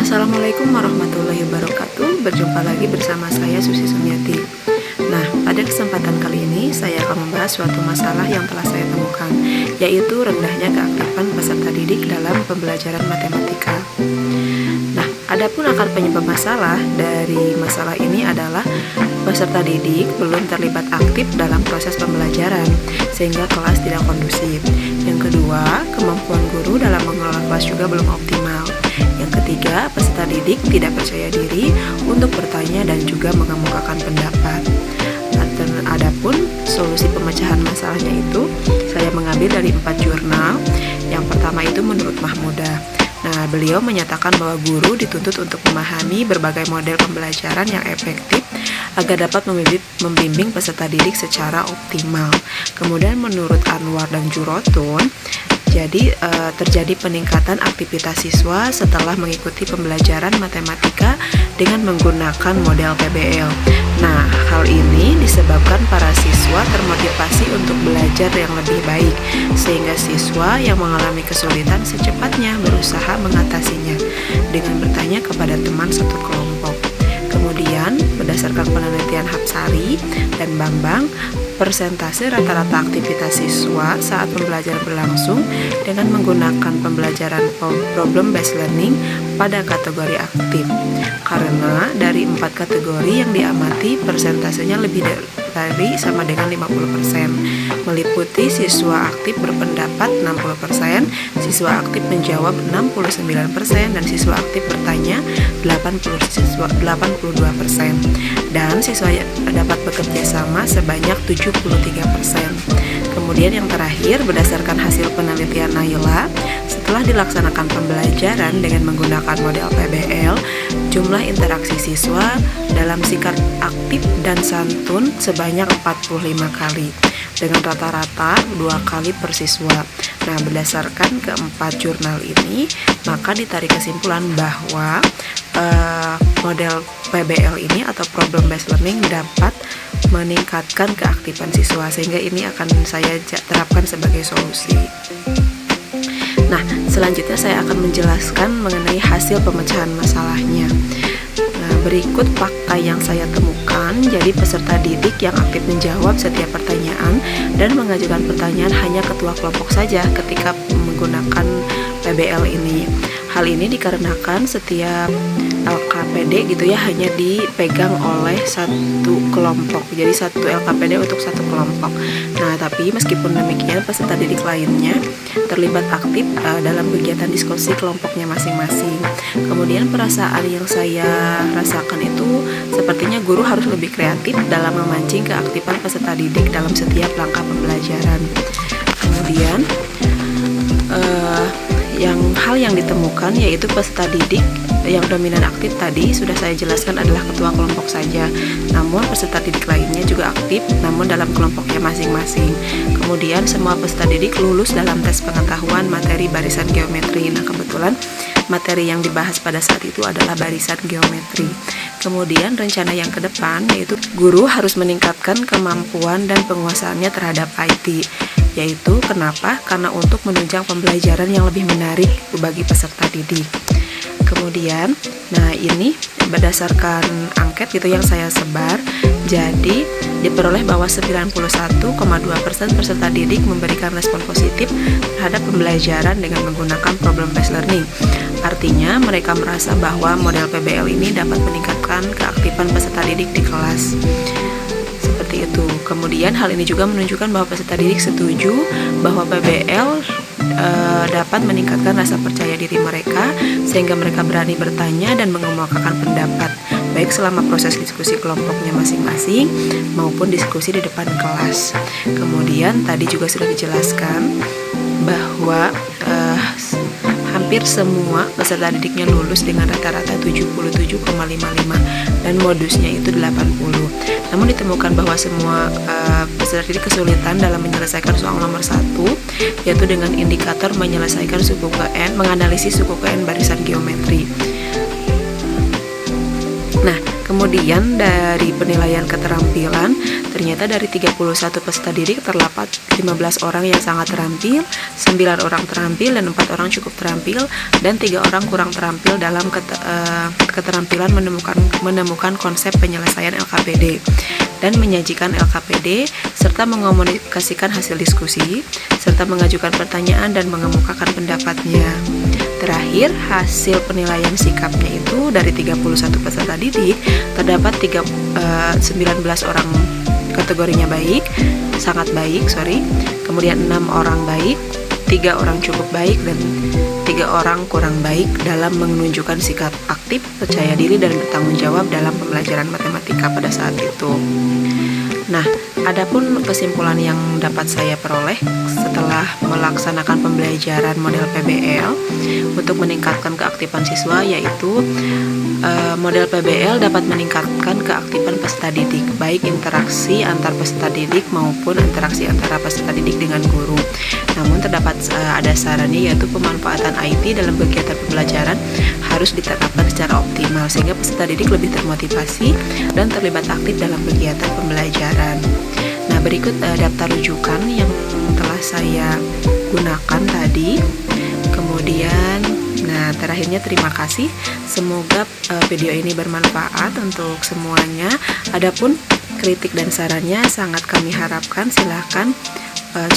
Assalamualaikum warahmatullahi wabarakatuh. Berjumpa lagi bersama saya Susi Sumiati. Nah, pada kesempatan kali ini saya akan membahas suatu masalah yang telah saya temukan, yaitu rendahnya keaktifan peserta didik dalam pembelajaran matematika. Nah, adapun akar penyebab masalah dari masalah ini adalah peserta didik belum terlibat aktif dalam proses pembelajaran, sehingga kelas tidak kondusif. Yang kedua, kemampuan guru dalam mengelola kelas juga belum optimal. Yang ketiga, peserta didik tidak percaya diri untuk bertanya dan juga mengemukakan pendapat. Adapun solusi pemecahan masalahnya itu saya mengambil dari 4 jurnal. Yang pertama itu menurut Mahmuda. Nah, beliau menyatakan bahwa guru dituntut untuk memahami berbagai model pembelajaran yang efektif agar dapat membimbing peserta didik secara optimal. Kemudian menurut Anwar dan Jurotun, jadi terjadi peningkatan aktivitas siswa setelah mengikuti pembelajaran matematika dengan menggunakan model PBL. Nah, hal ini disebabkan para siswa termotivasi untuk belajar yang lebih baik, sehingga siswa yang mengalami kesulitan secepatnya berusaha mengatasinya dengan bertanya kepada teman satu kelompok. Kemudian, berdasarkan penelitian Hapsari dan Bambang, persentase rata-rata aktivitas siswa saat pembelajaran berlangsung dengan menggunakan pembelajaran problem based learning pada kategori aktif. Karena dari 4 kategori yang diamati, persentasenya lebih dari sama dengan 50%, meliputi siswa aktif berpendapat 60%, siswa aktif menjawab 69%, dan siswa aktif bertanya 82%, dan siswa dapat bekerja sama sebanyak 73%. Kemudian yang terakhir, berdasarkan hasil penelitian Naila, setelah dilaksanakan pembelajaran dengan menggunakan model PBL, jumlah interaksi siswa dalam sikap aktif dan santun sebanyak 45 kali, dengan rata-rata 2 kali per siswa. Nah, berdasarkan keempat jurnal ini, maka ditarik kesimpulan bahwa model PBL ini atau problem based learning dapat meningkatkan keaktifan siswa, sehingga ini akan saya terapkan sebagai solusi. Nah, selanjutnya saya akan menjelaskan mengenai hasil pemecahan masalahnya. Nah, berikut fakta yang saya temukan. Jadi peserta didik yang aktif menjawab setiap pertanyaan dan mengajukan pertanyaan hanya ketua kelompok saja ketika menggunakan PBL ini. Hal ini dikarenakan setiap LKPD gitu ya hanya dipegang oleh satu kelompok. Jadi satu LKPD untuk satu kelompok. Nah, tapi meskipun demikian peserta didik lainnya terlibat aktif dalam kegiatan diskusi kelompoknya masing-masing. Kemudian perasaan yang saya rasakan itu sepertinya guru harus lebih kreatif dalam memancing keaktifan peserta didik dalam setiap langkah pembelajaran. Kemudian hal yang ditemukan yaitu peserta didik yang dominan aktif tadi sudah saya jelaskan adalah ketua kelompok saja. Namun peserta didik lainnya juga aktif, namun dalam kelompoknya masing-masing. Kemudian semua peserta didik lulus dalam tes pengetahuan materi barisan geometri. Nah, kebetulan materi yang dibahas pada saat itu adalah barisan geometri. Kemudian rencana yang ke depan yaitu guru harus meningkatkan kemampuan dan penguasaannya terhadap IT. Yaitu kenapa? Karena untuk menunjang pembelajaran yang lebih menarik bagi peserta didik. Kemudian, nah ini berdasarkan angket gitu yang saya sebar, jadi diperoleh bahwa 91,2% peserta didik memberikan respon positif terhadap pembelajaran dengan menggunakan problem based learning. Artinya mereka merasa bahwa model PBL ini dapat meningkatkan keaktifan peserta didik di kelas. Seperti itu. Kemudian hal ini juga menunjukkan bahwa peserta didik setuju bahwa PBL dapat meningkatkan rasa percaya diri mereka sehingga mereka berani bertanya dan mengemukakan pendapat baik selama proses diskusi kelompoknya masing-masing maupun diskusi di depan kelas. Kemudian tadi juga sudah dijelaskan bahwa hampir semua peserta didiknya lulus dengan rata-rata 77,55 dan modusnya itu 80. Namun ditemukan bahwa semua peserta didik kesulitan dalam menyelesaikan soal nomor 1, yaitu dengan indikator menyelesaikan suku ke N, menganalisis suku ke N barisan geometri. Nah, kemudian dari penilaian keterampilan Ternyata dari 31 peserta didik terdapat 15 orang yang sangat terampil, 9 orang terampil, dan 4 orang cukup terampil, dan 3 orang kurang terampil dalam keterampilan menemukan konsep penyelesaian LKPD dan menyajikan LKPD, serta mengomunikasikan hasil diskusi, serta mengajukan pertanyaan dan mengemukakan pendapatnya. Terakhir, hasil penilaian sikapnya itu dari 31 peserta didik terdapat 19 orang kategorinya baik, sangat baik, kemudian 6 orang baik, 3 orang cukup baik, dan 3 orang kurang baik dalam menunjukkan sikap aktif, percaya diri, dan bertanggung jawab dalam pembelajaran matematika pada saat itu. Nah, adapun kesimpulan yang dapat saya peroleh setelah melaksanakan pembelajaran model PBL untuk meningkatkan keaktifan siswa, yaitu model PBL dapat meningkatkan keaktifan peserta didik, baik interaksi antar peserta didik maupun interaksi antara peserta didik dengan guru. Namun terdapat ada sarannya, yaitu pemanfaatan IT dalam kegiatan pembelajaran harus diterapkan secara optimal sehingga peserta didik lebih termotivasi dan terlibat aktif dalam kegiatan pembelajaran. Nah, berikut daftar rujukan yang telah saya gunakan tadi. Kemudian, terakhirnya terima kasih. Semoga video ini bermanfaat untuk semuanya. Adapun kritik dan sarannya sangat kami harapkan, silahkan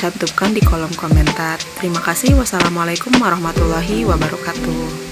cantumkan di kolom komentar. Terima kasih. Wassalamualaikum warahmatullahi wabarakatuh.